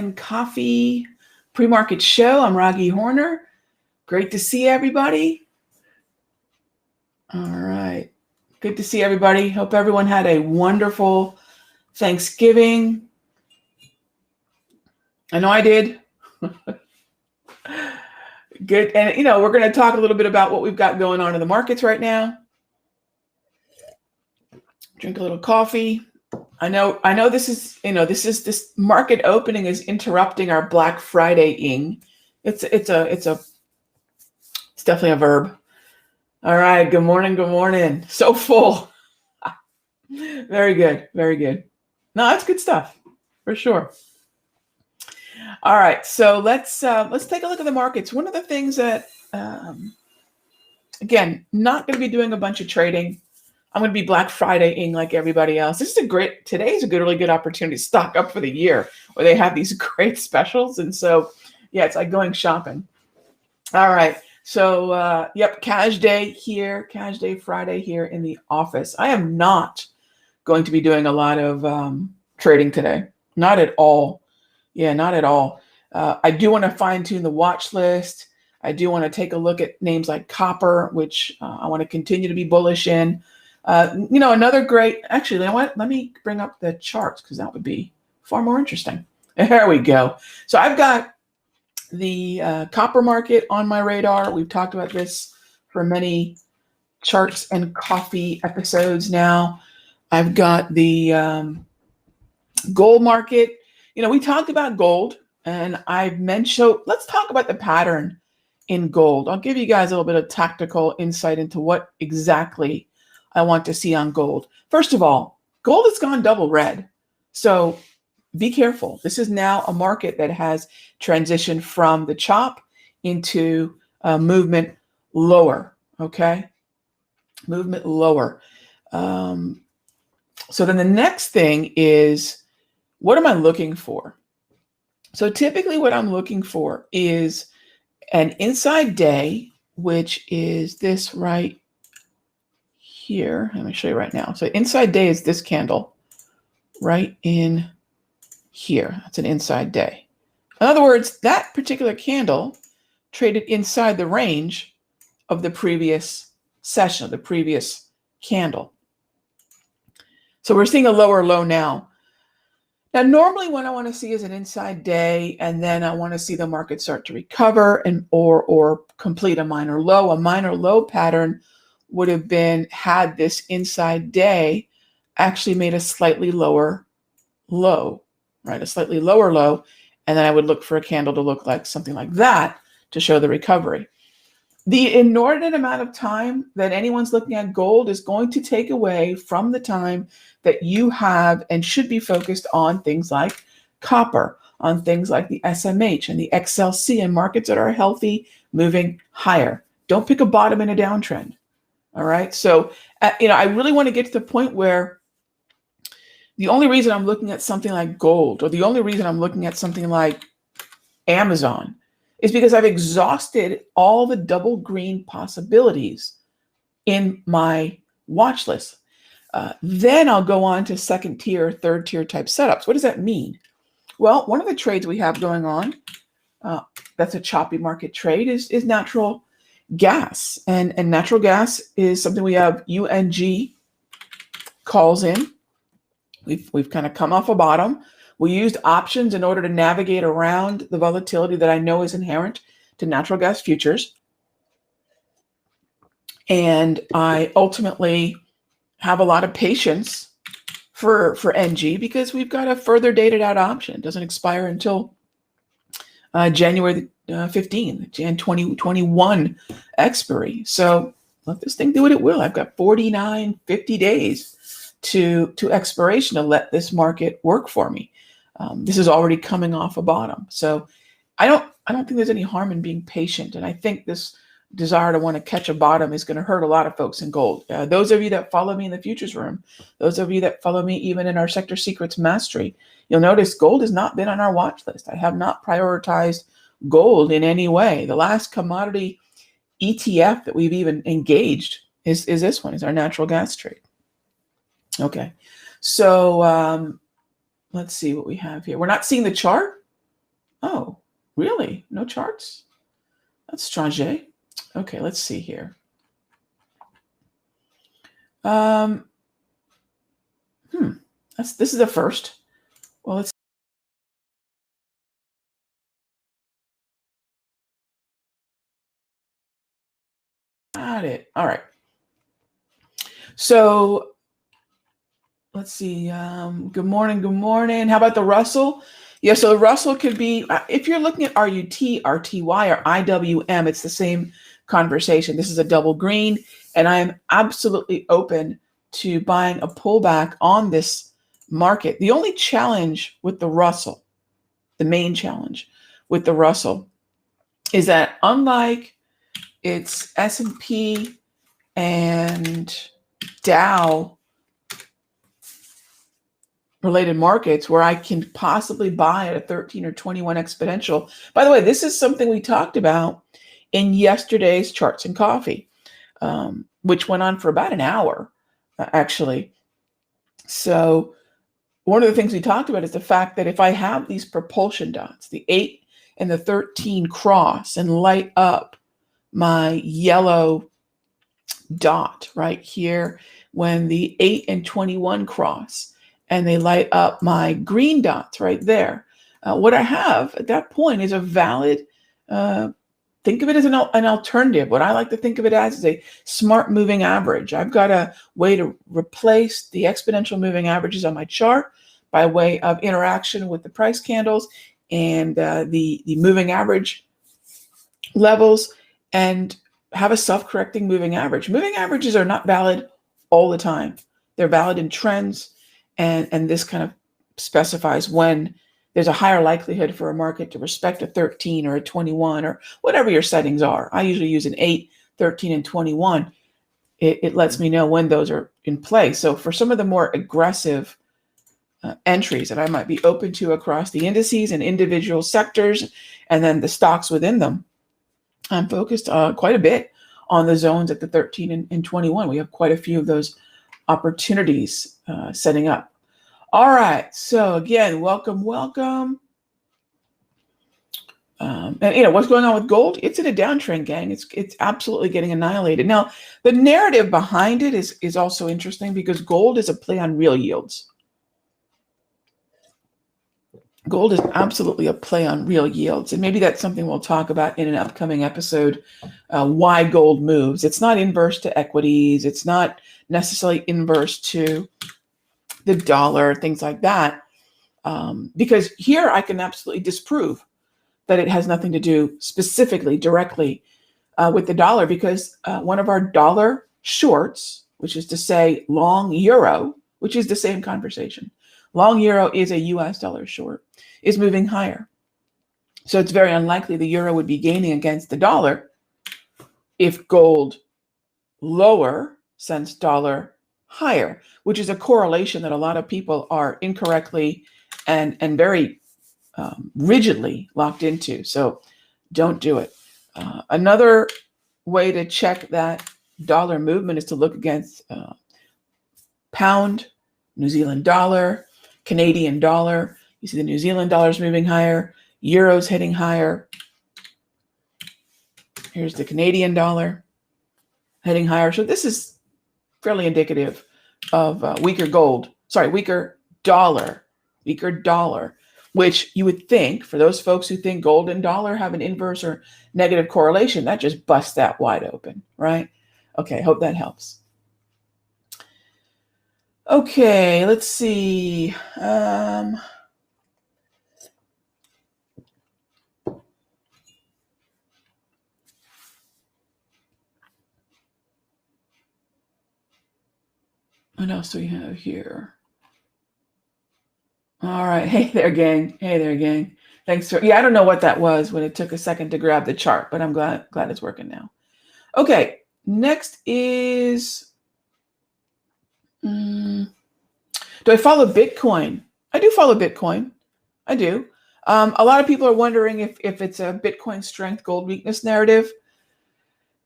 and Coffee pre-market show. I'm Raghee Horner. Great to see everybody. All right. Good to see everybody. Hope everyone had a wonderful Thanksgiving. I know I did. Good. And, we're going to talk a little bit about what we've got going on in the markets right now. Drink a little coffee. I know this is, this market opening is interrupting our Black Friday-ing. It's definitely a verb. All right. Good morning. Good morning. So full. Very good. Very good. No, that's good stuff for sure. All right. So let's take a look at the markets. One of the things that, again, not going to be doing a bunch of trading. I'm going to be Black Friday-ing like everybody else. Today's a really good opportunity to stock up for the year where they have these great specials. And so, yeah, it's like going shopping. All right. So, Cash Day here, Cash Day Friday here in the office. I am not going to be doing a lot of trading today. Not at all. Yeah, not at all. I do want to fine tune the watch list. I do want to take a look at names like copper, which I want to continue to be bullish in. Another great, actually, you know what? Let me bring up the charts because that would be far more interesting. There we go. So I've got the copper market on my radar. We've talked about this for many charts and coffee episodes now. I've got the gold market. We talked about gold and I've mentioned, so let's talk about the pattern in gold. I'll give you guys a little bit of tactical insight into what exactly I want to see on gold. First of all, gold has gone double red. So be careful. This is now a market that has transitioned from the chop into movement lower. Okay. Movement lower. So then the next thing is, what am I looking for? So typically what I'm looking for is an inside day, which is this right here. Let me show you right now. So inside day is this candle right in here. That's an inside day. In other words, that particular candle traded inside the range of the previous session, the previous candle. So we're seeing a lower low now. Now, normally what I want to see is an inside day, and then I want to see the market start to recover or complete a minor low. A minor low pattern would have had this inside day actually made a slightly lower low, right? A slightly lower low. And then I would look for a candle to look like something like that to show the recovery. The inordinate amount of time that anyone's looking at gold is going to take away from the time that you have and should be focused on things like copper, on things like the SMH and the XLC and markets that are healthy, moving higher. Don't pick a bottom in a downtrend. All right. So, I really want to get to the point where the only reason I'm looking at something like gold, or the only reason I'm looking at something like Amazon, is because I've exhausted all the double green possibilities in my watch list. Then I'll go on to second tier, third tier type setups. What does that mean? Well, one of the trades we have going on, that's a choppy market trade, is natural gas. And natural gas is something we have UNG calls in. We've kind of come off a bottom. We used options in order to navigate around the volatility that I know is inherent to natural gas futures. And I ultimately have a lot of patience for NG because we've got a further dated out option. It doesn't expire until January 15th, Jan 2021 expiry. So let this thing do what it will. I've got 49, 50 days to expiration to let this market work for me. This is already coming off a bottom. So I don't think there's any harm in being patient. And I think this desire to want to catch a bottom is going to hurt a lot of folks in gold. Those of you that follow me in the futures room, those of you that follow me even in our Sector Secrets Mastery, you'll notice gold has not been on our watch list. I have not prioritized gold in any way. The last commodity ETF that we've even engaged is this one, is our natural gas trade. Okay, so let's see what we have here. We're not seeing the chart. Oh, really? No charts? That's strange. Okay, let's see here. This is the first. Well, let's got it. All right. So let's see. Good morning. Good morning. How about the Russell? Yeah, so the Russell could be, if you're looking at RUT, RTY, or IWM, it's the same conversation. This is a double green, and I'm absolutely open to buying a pullback on this market. The only challenge with the Russell, the main challenge with the Russell, is that unlike its S&P and Dow related markets where I can possibly buy at a 13 or 21 exponential. By the way, this is something we talked about in yesterday's Charts and Coffee, which went on for about an hour, actually. So one of the things we talked about is the fact that if I have these propulsion dots, the 8 and the 13 cross and light up my yellow dot right here, when the 8 and 21 cross and they light up my green dots right there, what I have at that point is a valid, think of it as an alternative. What I like to think of it as is a smart moving average. I've got a way to replace the exponential moving averages on my chart by way of interaction with the price candles and the moving average levels, and have a self-correcting moving average. Moving averages are not valid all the time. They're valid in trends, and this kind of specifies when there's a higher likelihood for a market to respect a 13 or a 21 or whatever your settings are. I usually use an 8, 13, and 21. It lets me know when those are in play. So for some of the more aggressive entries that I might be open to across the indices and individual sectors, and then the stocks within them, I'm focused quite a bit on the zones at the 13 and 21. We have quite a few of those opportunities setting up. All right. So again, welcome. And what's going on with gold? It's in a downtrend, gang. It's absolutely getting annihilated. Now, the narrative behind it is also interesting because gold is a play on real yields. Gold is absolutely a play on real yields. And maybe that's something we'll talk about in an upcoming episode, why gold moves. It's not inverse to equities. It's not necessarily inverse to the dollar, things like that. Because here I can absolutely disprove that it has nothing to do specifically, directly with the dollar, because one of our dollar shorts, which is to say long euro, which is the same conversation. Long euro is a US dollar short, is moving higher. So it's very unlikely the euro would be gaining against the dollar if gold lower sends dollar higher, which is a correlation that a lot of people are incorrectly and very rigidly locked into. So don't do it. Another way to check that dollar movement is to look against pound, New Zealand dollar, Canadian dollar. You see the New Zealand dollar's moving higher, euros heading higher. Here's the Canadian dollar heading higher. So this is fairly indicative of weaker dollar, which you would think, for those folks who think gold and dollar have an inverse or negative correlation, that just busts that wide open, right? Okay, hope that helps. Okay, let's see. What else do we have here? All right. Hey there, gang. Thanks for, I don't know what that was when it took a second to grab the chart, but I'm glad it's working now. Okay, next is, do I follow Bitcoin? I do follow Bitcoin. I do. A lot of people are wondering if it's a Bitcoin strength, gold weakness narrative.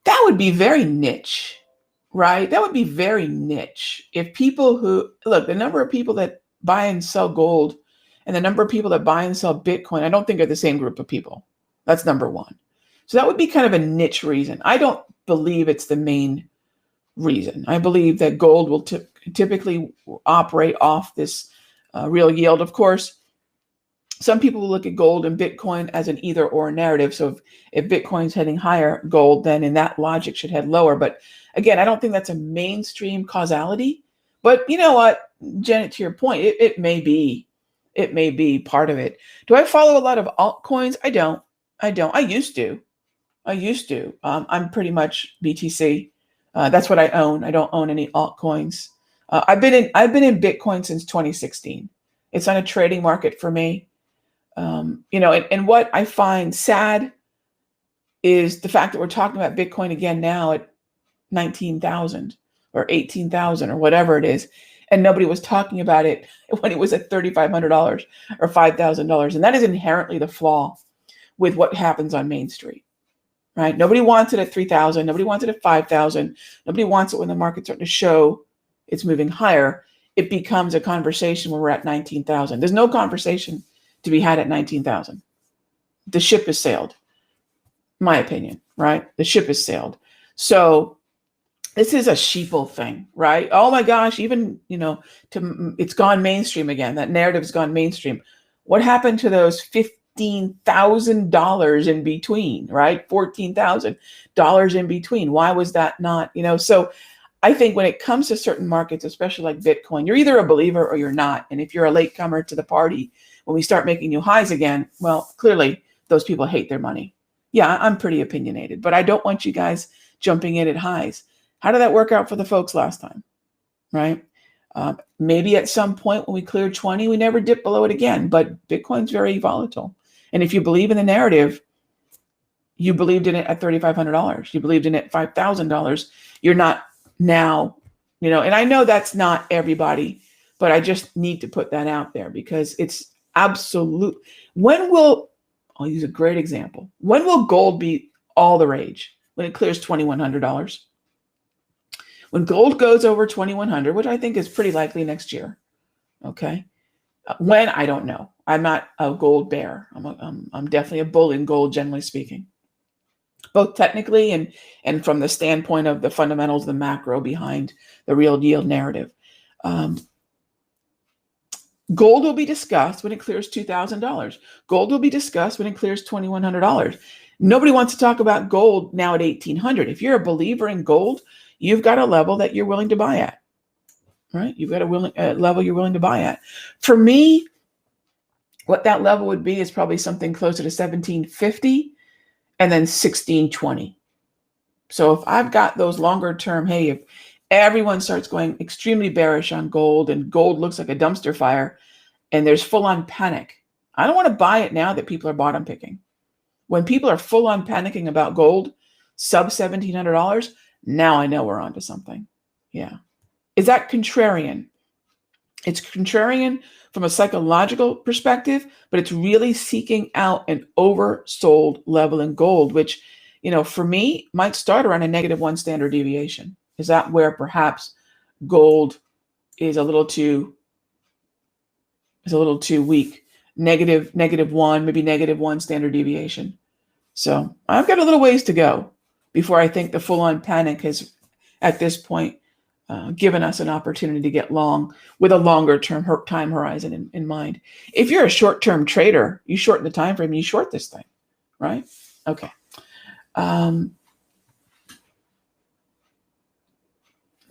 That would be very niche, right? That would be very niche. If people who, look, the number of people that buy and sell gold and the number of people that buy and sell Bitcoin, I don't think are the same group of people. That's number one. So that would be kind of a niche reason. I don't believe it's the main reason. I believe that gold will typically operate off this real yield. Of course, some people will look at gold and Bitcoin as an either or narrative. So if Bitcoin's heading higher, gold then in that logic should head lower. But again, I don't think that's a mainstream causality. But you know what, Janet, to your point, it may be. It may be part of it. Do I follow a lot of altcoins? I don't. I used to. I'm pretty much BTC. That's what I own. I don't own any altcoins. I've been in Bitcoin since 2016. It's on a trading market for me. And what I find sad is the fact that we're talking about Bitcoin again now at 19,000 or 18,000 or whatever it is. And nobody was talking about it when it was at $3,500 or $5,000. And that is inherently the flaw with what happens on Main Street, right? Nobody wants it at 3,000. Nobody wants it at 5,000. Nobody wants it when the market's starting to show it's moving higher. It becomes a conversation when we're at 19,000. There's no conversation to be had at 19,000. The ship has sailed, my opinion, right? The ship has sailed. So this is a sheeple thing, right? Oh my gosh, even, it's gone mainstream again. That narrative's gone mainstream. What happened to those $15,000 in between, right? $14,000 in between. Why was that not, So I think when it comes to certain markets, especially like Bitcoin, you're either a believer or you're not. And if you're a latecomer to the party, when we start making new highs again, well, clearly those people hate their money. Yeah, I'm pretty opinionated, but I don't want you guys jumping in at highs. How did that work out for the folks last time, right? Maybe at some point when we cleared 20, we never dipped below it again, but Bitcoin's very volatile. And if you believe in the narrative, you believed in it at $3,500. You believed in it at $5,000. You're not now, and I know that's not everybody, but I just need to put that out there because it's absolute. I'll use a great example. When will gold be all the rage? When it clears $2,100. When gold goes over 2,100, which I think is pretty likely next year. Okay. When, I don't know. I'm not a gold bear. I'm definitely a bull in gold, generally speaking, both technically and from the standpoint of the fundamentals, the macro behind the real yield narrative. Gold will be discussed when it clears $2,000. Gold will be discussed when it clears $2,100. Nobody wants to talk about gold now at 1,800. If you're a believer in gold, you've got a level that you're willing to buy at, right? You've got a level you're willing to buy at. For me, what that level would be is probably something closer to 1,750 and then 1,620. So if I've got those longer term, hey, if everyone starts going extremely bearish on gold and gold looks like a dumpster fire and there's full on panic, I don't want to buy it now that people are bottom picking. When people are full on panicking about gold, sub $1,700, now I know we're onto something. Yeah. Is that contrarian? It's contrarian from a psychological perspective, but it's really seeking out an oversold level in gold, which, for me might start around a -1 standard deviation. Is that where perhaps gold is a little too weak? -1, maybe -1 standard deviation. So I've got a little ways to go before I think the full-on panic has, at this point, given us an opportunity to get long with a longer term time horizon in mind. If you're a short-term trader, you shorten the time frame, you short this thing, right? Okay.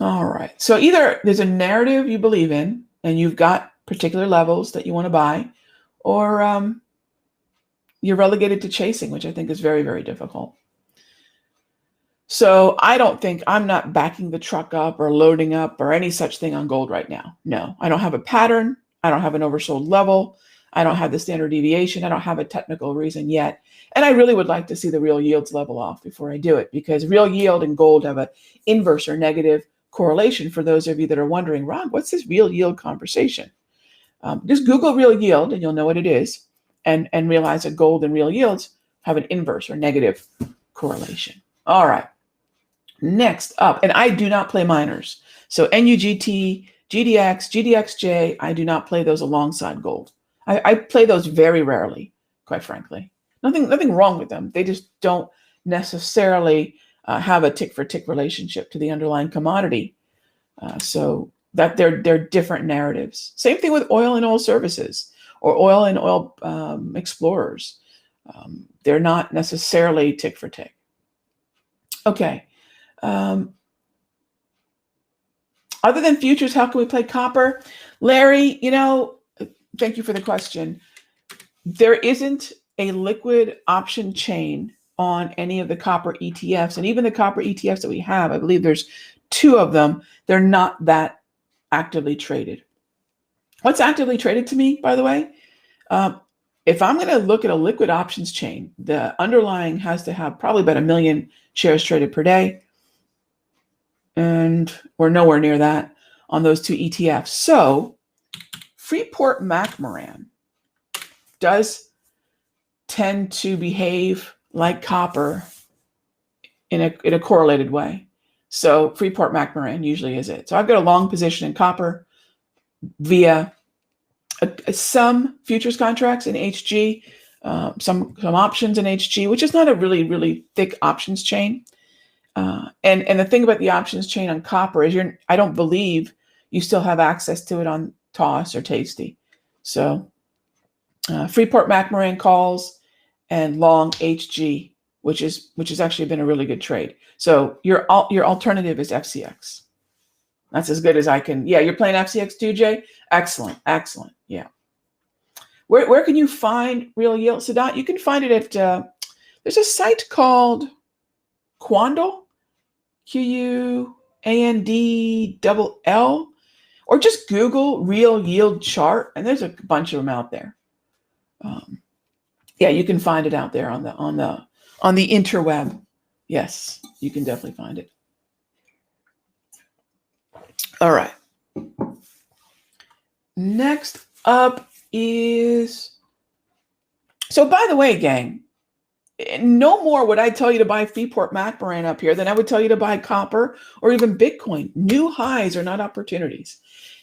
All right. So either there's a narrative you believe in and you've got particular levels that you want to buy, or you're relegated to chasing, which I think is very, very difficult. So I'm not backing the truck up or loading up or any such thing on gold right now. No, I don't have a pattern. I don't have an oversold level. I don't have the standard deviation. I don't have a technical reason yet. And I really would like to see the real yields level off before I do it, because real yield and gold have an inverse or negative correlation. For those of you that are wondering, Ron, what's this real yield conversation? Just Google real yield and you'll know what it is, and realize that gold and real yields have an inverse or negative correlation. All right. Next up, and I do not play miners. So NUGT, GDX, GDXJ, I do not play those alongside gold. I play those very rarely, quite frankly. Nothing wrong with them. They just don't necessarily have a tick for tick relationship to the underlying commodity. So that they're different narratives. Same thing with oil and oil services or oil and oil explorers. They're not necessarily tick for tick. Okay. Other than futures, how can we play copper? Larry, thank you for the question. There isn't a liquid option chain on any of the copper ETFs, and even the copper ETFs that we have, I believe there's 2 of them. They're not that actively traded. What's actively traded to me, by the way? If I'm going to look at a liquid options chain, the underlying has to have probably about 1 million shares traded per day. And we're nowhere near that on those 2 ETFs. So Freeport-McMoRan does tend to behave like copper in a correlated way. So Freeport-McMoRan usually is it. So I've got a long position in copper via some futures contracts in HG, some options in HG, which is not a really, really thick options chain. And the thing about the options chain on copper is I don't believe you still have access to it on TOS or Tasty. So Freeport-McMoRan calls and long HG, which has actually been a really good trade. So your alternative is FCX. That's as good as I can. Yeah, you're playing FCX too, Jay? Excellent. Yeah. Where can you find real yield, Sadat? You can find it at, there's a site called Quandl, QUANDLL, or just Google real yield chart, and there's a bunch of them out there. Yeah, you can find it out there on the interweb. Yes, you can definitely find it. All right. Next up is, so by the way, gang, no more would I tell you to buy Freeport-McMoRan up here than I would tell you to buy copper or even Bitcoin. New highs are not opportunities.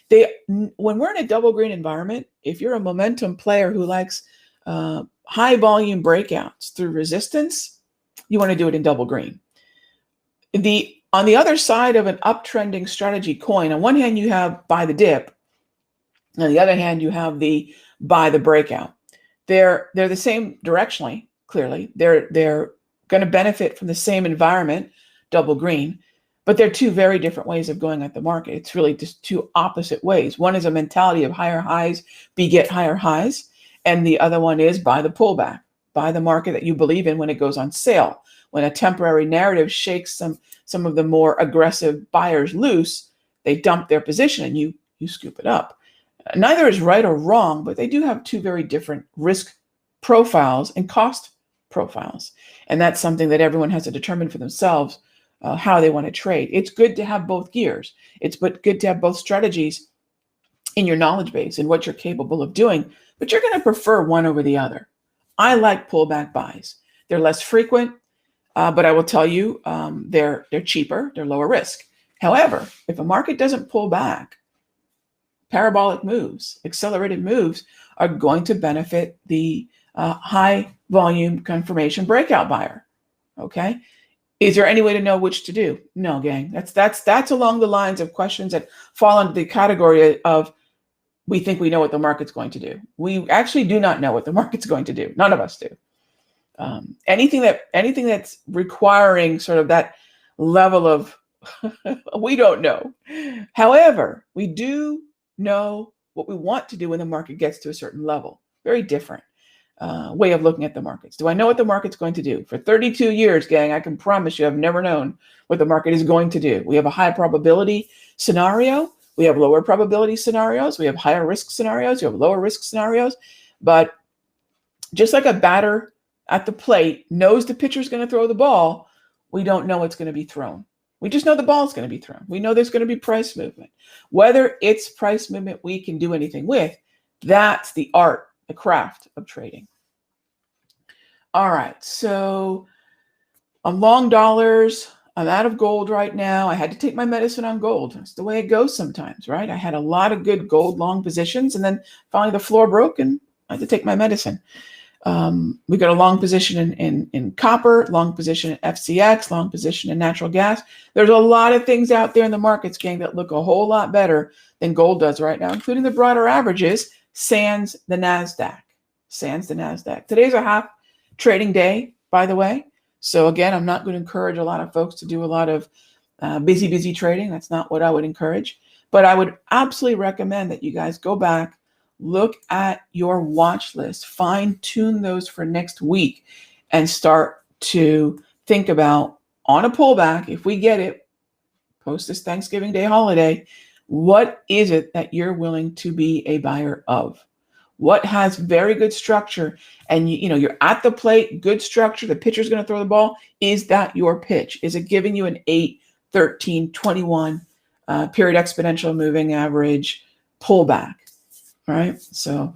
When we're in a double green environment, if you're a momentum player who likes high volume breakouts through resistance, you want to do it in double green. On the other side of an uptrending strategy coin, on one hand you have buy the dip, on the other hand you have the buy the breakout. They're the same directionally. Clearly, they're going to benefit from the same environment, double green, but they're 2 very different ways of going at the market. It's really just 2 opposite ways. One is a mentality of higher highs beget higher highs, and the other one is buy the pullback, buy the market that you believe in when it goes on sale. When a temporary narrative shakes some of the more aggressive buyers loose, they dump their position and you scoop it up. Neither is right or wrong, but they do have 2 very different risk profiles and cost profiles. And that's something that everyone has to determine for themselves how they want to trade. It's good to have both gears. It's good to have both strategies in your knowledge base and what you're capable of doing, but you're going to prefer one over the other. I like pullback buys. They're less frequent, but I will tell you they're cheaper, they're lower risk. However, if a market doesn't pull back, parabolic moves, accelerated moves are going to benefit the high volume confirmation breakout buyer. Okay. Is there any way to know which to do? No, gang. That's along the lines of questions that fall into the category of we think we know what the market's going to do. We actually do not know what the market's going to do. None of us do. Anything that's requiring sort of that level of we don't know. However, we do know what we want to do when the market gets to a certain level. Very different way of looking at the markets. Do I know what the market's going to do? For 32 years, gang, I can promise you I've never known what the market is going to do. We have a high probability scenario. We have lower probability scenarios. We have higher risk scenarios. We have lower risk scenarios. But just like a batter at the plate knows the pitcher's going to throw the ball, we don't know what's going to be thrown. We just know the ball's going to be thrown. We know there's going to be price movement. Whether it's price movement we can do anything with, that's the art, the craft of trading. All right, so I'm long dollars. I'm out of gold right now. I had to take my medicine on gold. That's the way it goes sometimes, right? I had a lot of good gold long positions, and then finally the floor broke and I have to take my medicine. We got a long position in copper, long position in FCX, long position in natural gas. There's a lot of things out there in the markets, gang, that look a whole lot better than gold does right now, including the broader averages, sans the NASDAQ. Sans the NASDAQ. Today's a half trading day, by the way. So again, I'm not going to encourage a lot of folks to do a lot of busy trading. That's not what I would encourage. But I would absolutely recommend that you guys go back, look at your watch list, fine tune those for next week, and start to think about, on a pullback, if we get it post this Thanksgiving Day holiday, what is it that you're willing to be a buyer of? What has very good structure, and you're at the plate, good structure, the pitcher's going to throw the ball. Is that your pitch? Is it giving you an 8, 13, 21 period exponential moving average pullback? Right? So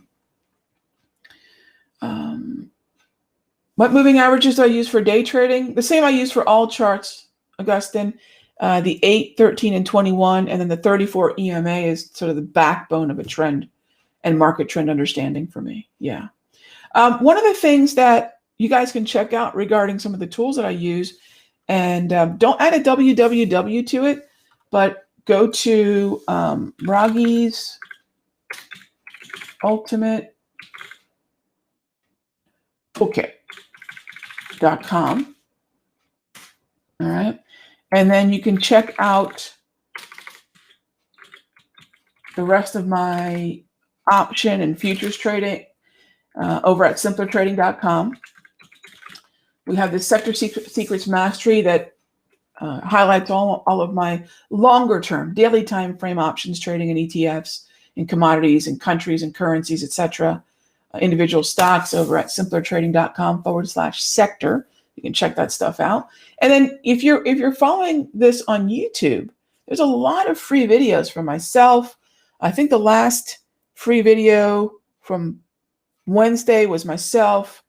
what moving averages do I use for day trading? The same I use for all charts, Augustine. The 8, 13, and 21, and then the 34 EMA is sort of the backbone of a trend and market trend understanding for me. Yeah. One of the things that you guys can check out regarding some of the tools that I use, and don't add a www to it, but go to Raghee's Ultimate Toolkit.com. All right. And then you can check out the rest of my option and futures trading over at simplertrading.com. We have the Sector Secrets Mastery that highlights all of my longer term daily time frame options trading in ETFs, in commodities, in countries and currencies, etc. Individual stocks over at simplertrading.com/sector. You can check that stuff out. And then if you're following this on YouTube, there's a lot of free videos from myself. I think the last free video from Wednesday was myself,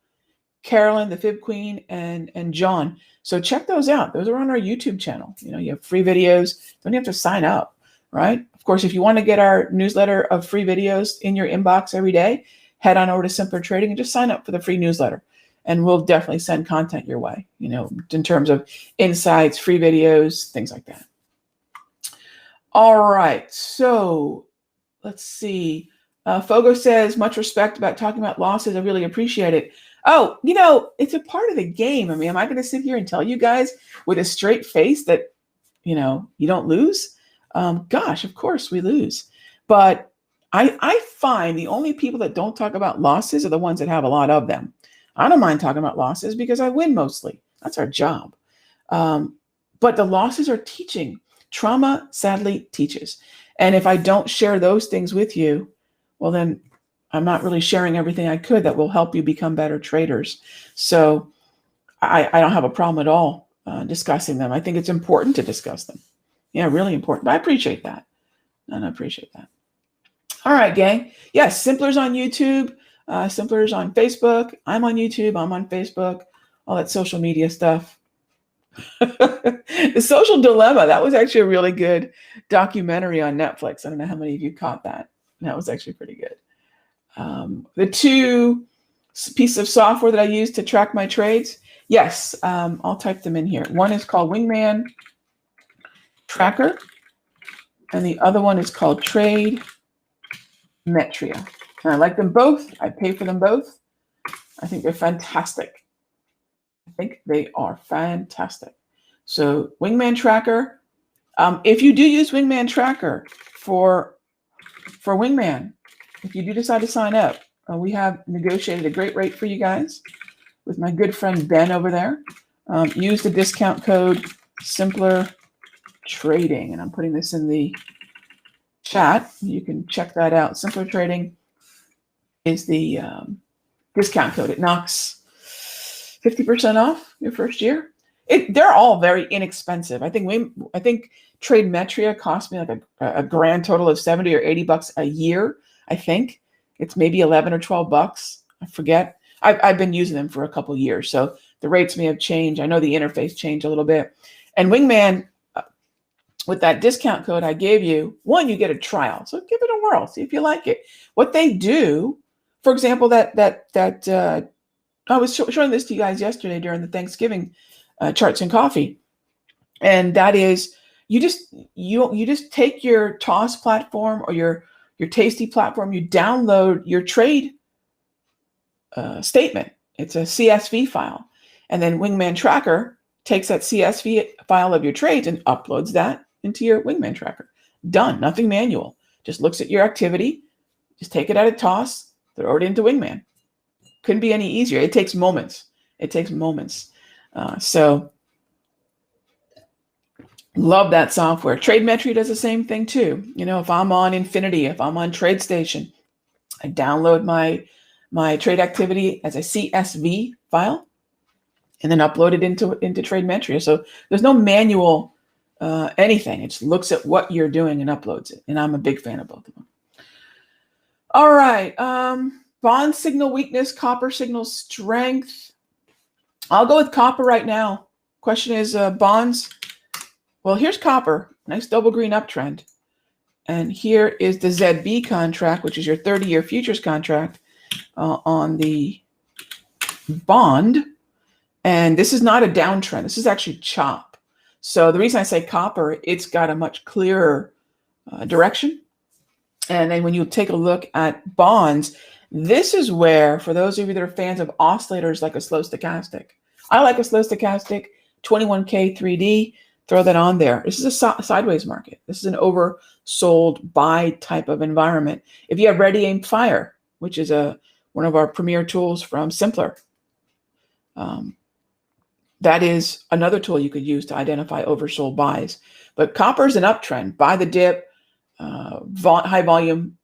Carolyn, the Fib Queen, and John. So check those out. Those are on our YouTube channel. You have free videos. Don't have to sign up, right? Of course, if you want to get our newsletter of free videos in your inbox every day, head on over to Simpler Trading and just sign up for the free newsletter. And we'll definitely send content your way, in terms of insights, free videos, things like that. All right. So let's see. Fogo says, much respect about talking about losses. I really appreciate it. Oh, it's a part of the game. I mean, am I going to sit here and tell you guys with a straight face that, you don't lose? Gosh, of course we lose. But I find the only people that don't talk about losses are the ones that have a lot of them. I don't mind talking about losses because I win mostly. That's our job. But the losses are teaching. Trauma, sadly, teaches. And if I don't share those things with you, well, then I'm not really sharing everything I could that will help you become better traders. So I don't have a problem at all discussing them. I think it's important to discuss them. Yeah, really important. But I appreciate that. And I appreciate that. All right, gang. Yes, Simpler's on YouTube. Simpler's on Facebook. I'm on YouTube. I'm on Facebook. All that social media stuff. The Social Dilemma. That was actually a really good documentary on Netflix. I don't know how many of you caught that. That was actually pretty good. The two pieces of software that I use to track my trades. Yes, I'll type them in here. One is called Wingman Tracker, and the other one is called Trade Metria. And I like them both. I pay for them both. I think they're fantastic. I think they are fantastic. So Wingman Tracker. If you do use Wingman Tracker for Wingman, if you do decide to sign up, we have negotiated a great rate for you guys with my good friend Ben over there. Use the discount code Simpler Trading, and I'm putting this in the chat. You can check that out. Simpler Trading is the discount code. It knocks 50% off your first year. They're all very inexpensive. I think Trade Metria cost me like a grand total of $70 or $80 a year. I think it's maybe 11 or 12 bucks. I forget. I've been using them for a couple of years, so the rates may have changed. I know the interface changed a little bit. And Wingman, with that discount code I gave you, one, you get a trial. So give it a whirl. See if you like it. What they do for example, I was showing this to you guys yesterday during the Thanksgiving charts and coffee, and that is you just take your Toss platform or your Tasty platform, you download your trade statement. It's a CSV file, and then Wingman Tracker takes that CSV file of your trades and uploads that into your Wingman Tracker. Done. Nothing manual. Just looks at your activity. Just take it out of Toss, throw it into Wingman. Couldn't be any easier. It takes moments. It takes moments. So love that software. TradeMetry does the same thing too. You know, if I'm on Infinity, if I'm on TradeStation, I download my trade activity as a CSV file and then upload it into TradeMetry. So there's no manual anything. It just looks at what you're doing and uploads it. And I'm a big fan of both of them. All right. Bond signal weakness, copper signal strength. I'll go with copper right now. Question is bonds. Well, here's copper. Nice double green uptrend. And here is the ZB contract, which is your 30-year futures contract on the bond. And this is not a downtrend. This is actually chop. So the reason I say copper, it's got a much clearer direction. And then when you take a look at bonds, this is where, for those of you that are fans of oscillators like a slow stochastic, I like a slow stochastic, 21K 3D, throw that on there. This is a sideways market. This is an oversold buy type of environment. If you have Ready, Aim, Fire, which is one of our premier tools from Simpler, that is another tool you could use to identify oversold buys. But copper is an uptrend. Buy the dip, high volume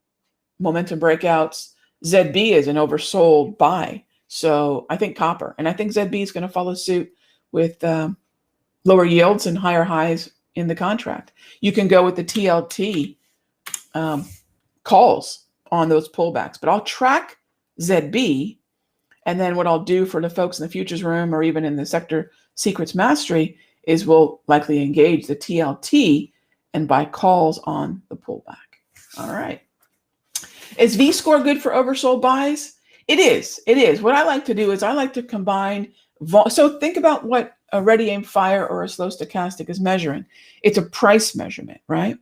momentum breakouts. ZB is an oversold buy. So I think copper. And I think ZB is going to follow suit with lower yields and higher highs in the contract. You can go with the TLT calls on those pullbacks. But I'll track ZB. And then what I'll do for the folks in the futures room or even in the sector secrets mastery is we'll likely engage the TLT and buy calls on the pullback. All right. Is V-score good for oversold buys? It is. It is. What I like to do is I like to combine. So think about what a Ready, Aim, Fire or a slow stochastic is measuring. It's a price measurement, right?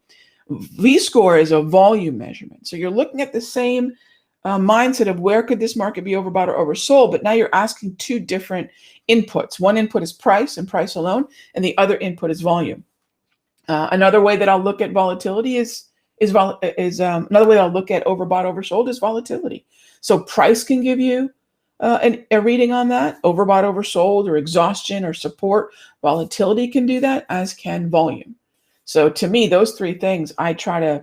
V-score is a volume measurement. So you're looking at the same mindset of where could this market be overbought or oversold, but now you're asking two different inputs. One input is price and price alone, and the other input is volume. Another way that I'll look at volatility is another way I'll look at overbought, oversold is volatility. So price can give you a reading on that, overbought, oversold, or exhaustion or support. Volatility can do that, as can volume. So to me, those three things I try to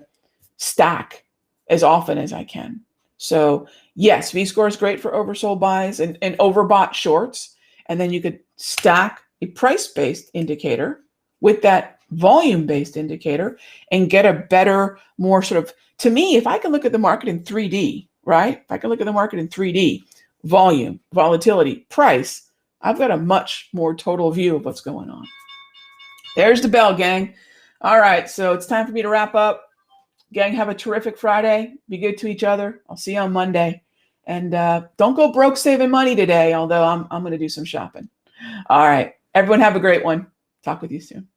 stack as often as I can. So yes, V-score is great for oversold buys and overbought shorts. And then you could stack a price-based indicator with that volume-based indicator and get a better, more sort of, to me, if I can look at the market in 3D, right? If I can look at the market in 3D, volume, volatility, price, I've got a much more total view of what's going on. There's the bell, gang. All right, so it's time for me to wrap up. Gang, have a terrific Friday. Be good to each other. I'll see you on Monday. And don't go broke saving money today, although I'm going to do some shopping. All right, everyone have a great one. Talk with you soon.